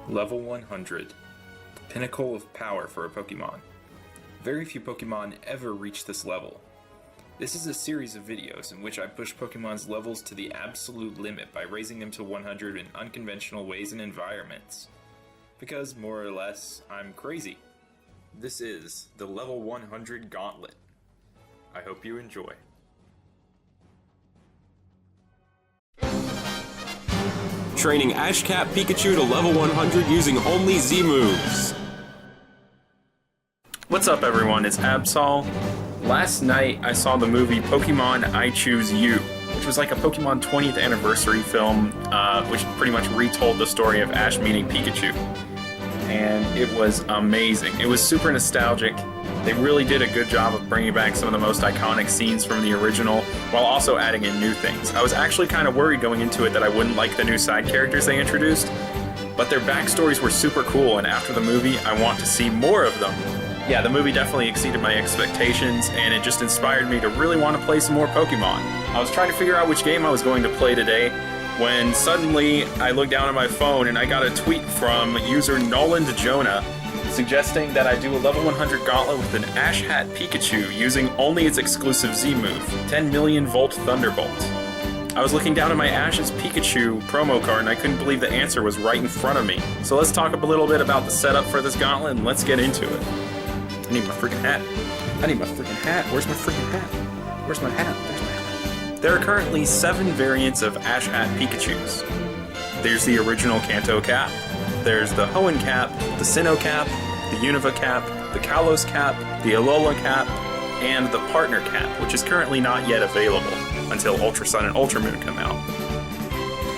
Level 100. Pinnacle of power for a Pokemon. Very few Pokemon ever reach this level. This is a series of videos in which I push Pokemon's levels to the absolute limit by raising them to 100 in unconventional ways and environments. Because, more or less, I'm crazy. This is the Level 100 Gauntlet. I hope you enjoy. Training Ashcat Pikachu to level 100 using only Z moves. What's up everyone, it's Absol. Last night I saw the movie Pokemon I Choose You, which was like a Pokemon 20th anniversary film, which pretty much retold the story of Ash meeting Pikachu. And it was amazing. It was super nostalgic. They really did a good job of bringing back some of the most iconic scenes from the original, while also adding in new things. I was actually kind of worried going into it that I wouldn't like the new side characters they introduced, but their backstories were super cool, and after the movie, I want to see more of them. Yeah, the movie definitely exceeded my expectations, and it just inspired me to really want to play some more Pokemon. I was trying to figure out which game I was going to play today, when suddenly I looked down at my phone and I got a tweet from user Noland Jonah suggesting that I do a level 100 gauntlet with an Ashcat Pikachu using only its exclusive Z move, 10 million volt Thunderbolt. I was looking down at my Ash's Pikachu promo card and I couldn't believe the answer was right in front of me. So let's talk a little bit about the setup for this gauntlet and let's get into it. I need my freaking hat. I need my freaking hat. Where's my freaking hat? Where's my hat? There's my hat. There are currently 7 variants of Ashcat Pikachus. There's the original Kanto cap, there's the Hoenn cap, the Sinnoh cap, the Unova cap, the Kalos cap, the Alola cap, and the Partner cap, which is currently not yet available until Ultra Sun and Ultra Moon come out.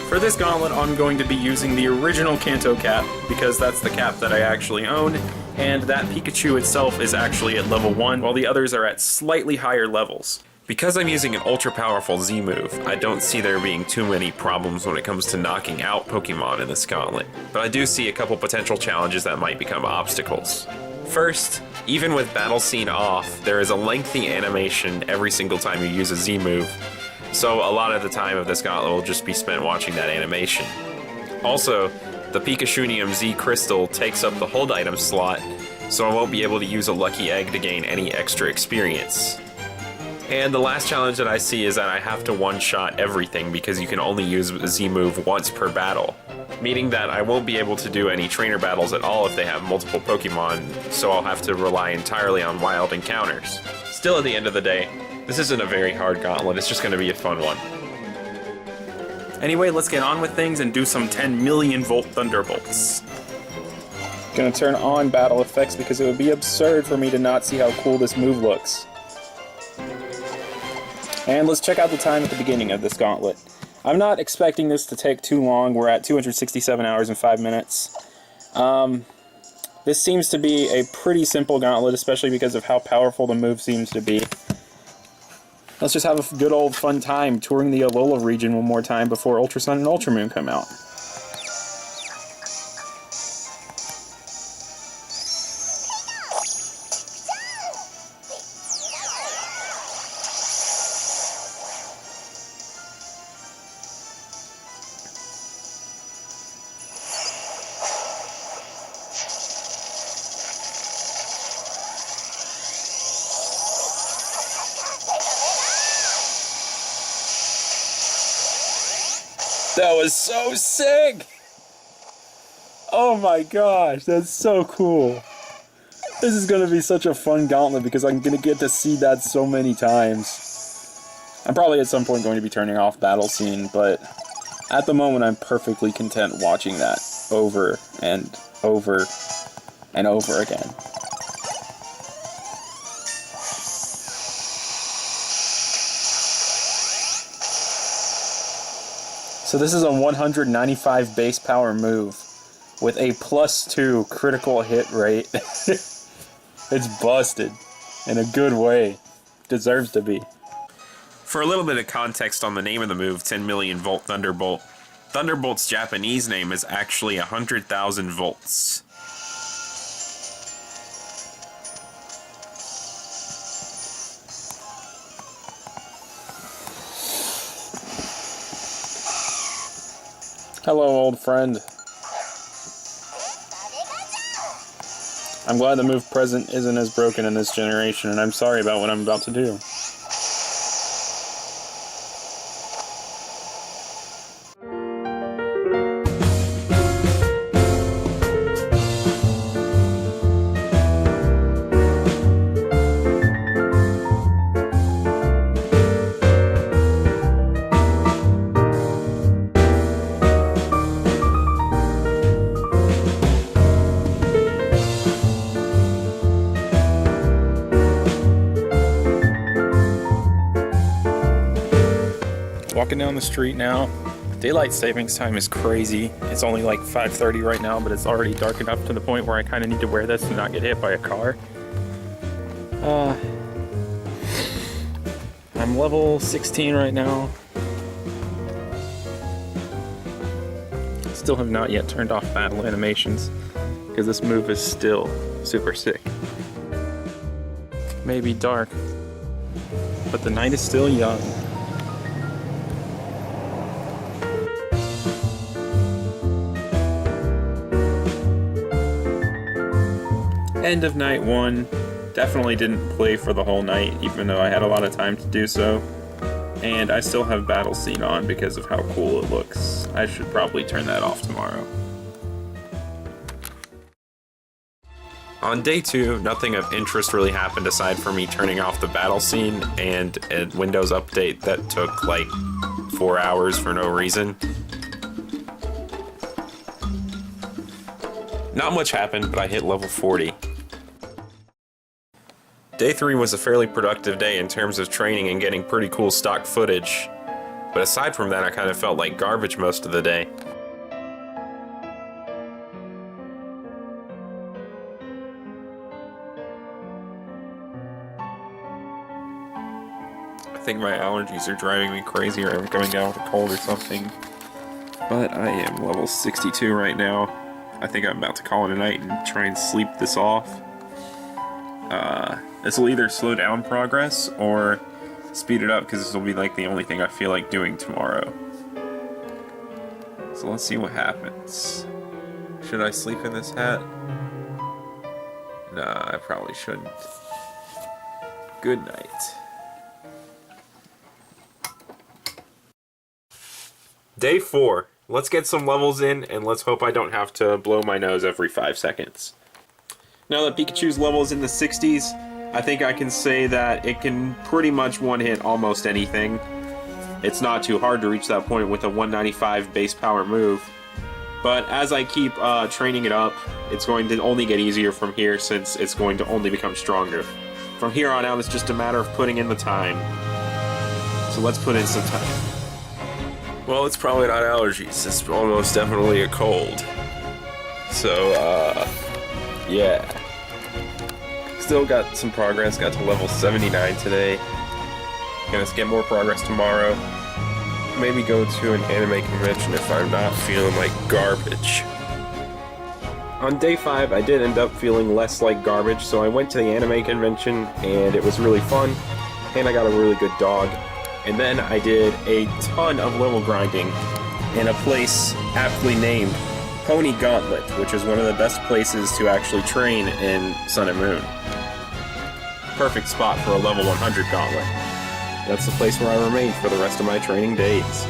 For this gauntlet, I'm going to be using the original Kanto cap, because that's the cap that I actually own, and that Pikachu itself is actually at level 1, while the others are at slightly higher levels. Because I'm using an ultra-powerful Z move, I don't see there being too many problems when it comes to knocking out Pokemon in this gauntlet, but I do see a couple potential challenges that might become obstacles. First, even with Battle Scene off, there is a lengthy animation every single time you use a Z move, so a lot of the time of this gauntlet will just be spent watching that animation. Also, the Pikachunium Z Crystal takes up the hold item slot, so I won't be able to use a lucky egg to gain any extra experience. And the last challenge that I see is that I have to one-shot everything because you can only use a Z move once per battle, meaning that I won't be able to do any trainer battles at all if they have multiple Pokemon, so I'll have to rely entirely on wild encounters. Still, at the end of the day, this isn't a very hard gauntlet, it's just going to be a fun one. Anyway, let's get on with things and do some 10 million volt Thunderbolts. Gonna turn on battle effects because it would be absurd for me to not see how cool this move looks. And let's check out the time at the beginning of this gauntlet. I'm not expecting this to take too long. We're at 267 hours and 5 minutes. This seems to be a pretty simple gauntlet, especially because of how powerful the move seems to be. Let's just have a good old fun time touring the Alola region one more time before Ultra Sun and Ultra Moon come out. That was so sick! Oh my gosh, that's so cool. This is going to be such a fun gauntlet because I'm going to get to see that so many times. I'm probably at some point going to be turning off Battle Scene, but at the moment I'm perfectly content watching that over and over and over again. So this is a 195 base power move with a +2 critical hit rate. It's busted in a good way. Deserves to be. For a little bit of context on the name of the move, 10 million volt Thunderbolt, Thunderbolt's Japanese name is actually 100,000 volts. Hello, old friend. I'm glad the move present isn't as broken in this generation, and I'm sorry about what I'm about to do. Walking down the street now. Daylight savings time is crazy. It's only like 5:30 right now, but it's already dark enough to the point where I kind of need to wear this and not get hit by a car. I'm level 16 right now. Still have not yet turned off battle animations because this move is still super sick. Maybe dark, but the night is still young. End of night 1. Definitely didn't play for the whole night, even though I had a lot of time to do so. And I still have Battle Scene on because of how cool it looks. I should probably turn that off tomorrow. On day 2, nothing of interest really happened aside from me turning off the Battle Scene and a Windows update that took like 4 hours for no reason. Not much happened, but I hit level 40. Day 3 was a fairly productive day in terms of training and getting pretty cool stock footage, but aside from that I kind of felt like garbage most of the day. I think my allergies are driving me crazy, or I'm coming down with a cold or something, but I am level 62 right now. I think I'm about to call it a night and try and sleep this off. This will either slow down progress or speed it up, because this will be like the only thing I feel like doing tomorrow. So let's see what happens. Should I sleep in this hat? Nah, I probably shouldn't. Good night. Day 4. Let's get some levels in, and let's hope I don't have to blow my nose every 5 seconds. Now that Pikachu's level is in the 60s, I think I can say that it can pretty much one-hit almost anything. It's not too hard to reach that point with a 195 base power move. But as I keep training it up, it's going to only get easier from here, since it's going to only become stronger. From here on out, it's just a matter of putting in the time. So let's put in some time. Well, it's probably not allergies. It's almost definitely a cold. So, yeah. Still got some progress. Got to level 79 today. Gonna get more progress tomorrow. Maybe go to an anime convention if I'm not feeling like garbage. On day 5, I did end up feeling less like garbage, so I went to the anime convention, and it was really fun, and I got a really good dog. And then I did a ton of level grinding in a place aptly named Pony Gauntlet, which is one of the best places to actually train in Sun and Moon. Perfect spot for a level 100 gauntlet. That's the place where I remained for the rest of my training days.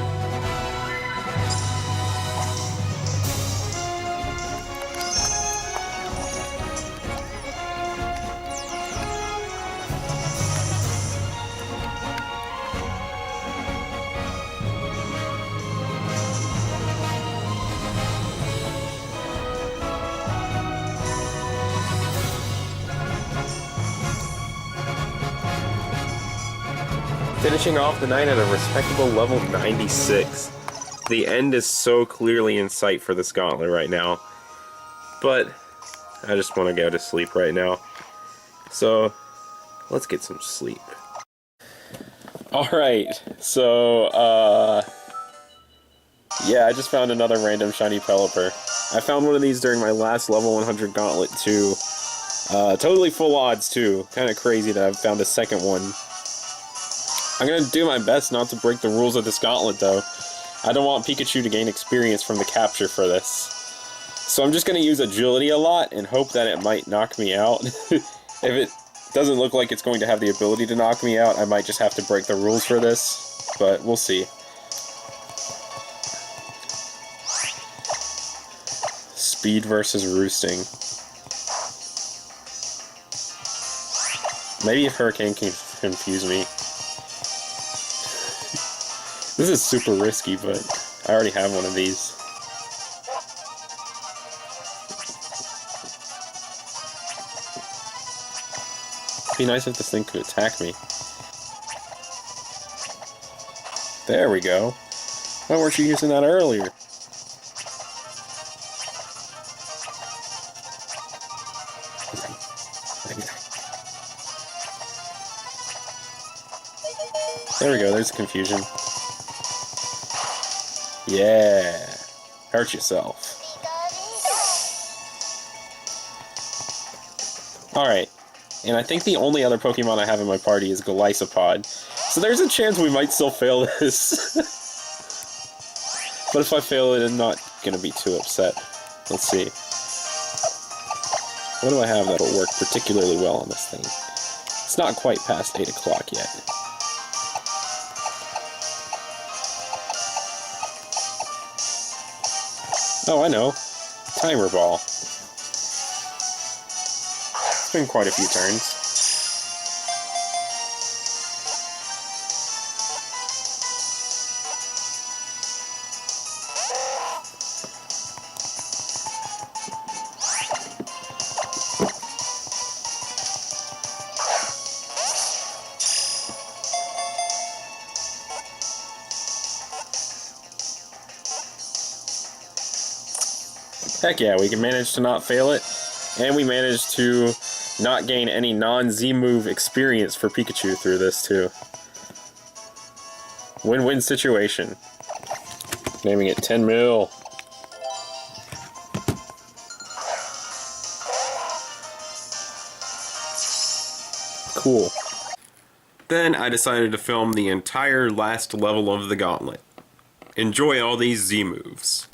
Finishing off the night at a respectable level 96. The end is so clearly in sight for this gauntlet right now. But I just want to go to sleep right now. So let's get some sleep. Alright, so yeah, I just found another random shiny Pelipper. I found one of these during my last level 100 gauntlet too. Totally full odds too. Kind of crazy that I've found a second one. I'm going to do my best not to break the rules of this gauntlet though. I don't want Pikachu to gain experience from the capture for this. So I'm just going to use agility a lot and hope that it might knock me out. If it doesn't look like it's going to have the ability to knock me out, I might just have to break the rules for this, but we'll see. Speed versus roosting. Maybe if Hurricane can confuse me. This is super risky, but I already have one of these. It'd be nice if this thing could attack me. There we go. Why weren't you using that earlier? There we go, there's confusion. Yeah. Hurt yourself. Alright. And I think the only other Pokemon I have in my party is Golisopod. So there's a chance we might still fail this. But if I fail it, I'm not going to be too upset. Let's see. What do I have that'll work particularly well on this thing? It's not quite past 8 o'clock yet. Oh, I know. Timer Ball. It's been quite a few turns. Heck yeah, we can manage to not fail it, and we managed to not gain any non-Z-move experience for Pikachu through this, too. Win-win situation. Naming it 10 mil. Cool. Then I decided to film the entire last level of the Gauntlet. Enjoy all these Z-moves.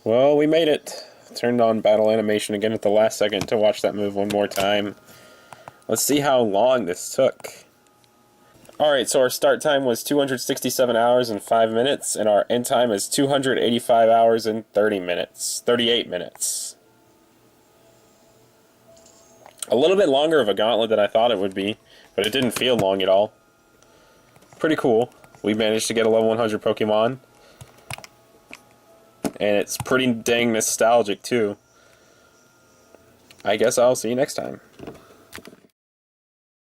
Well, we made it. Turned on battle animation again at the last second to watch that move one more time. Let's see how long this took. Alright, so our start time was 267 hours and 5 minutes, and our end time is 285 hours and 38 minutes. A little bit longer of a gauntlet than I thought it would be, but it didn't feel long at all. Pretty cool. We managed to get a level 100 Pokemon. And it's pretty dang nostalgic, too. I guess I'll see you next time.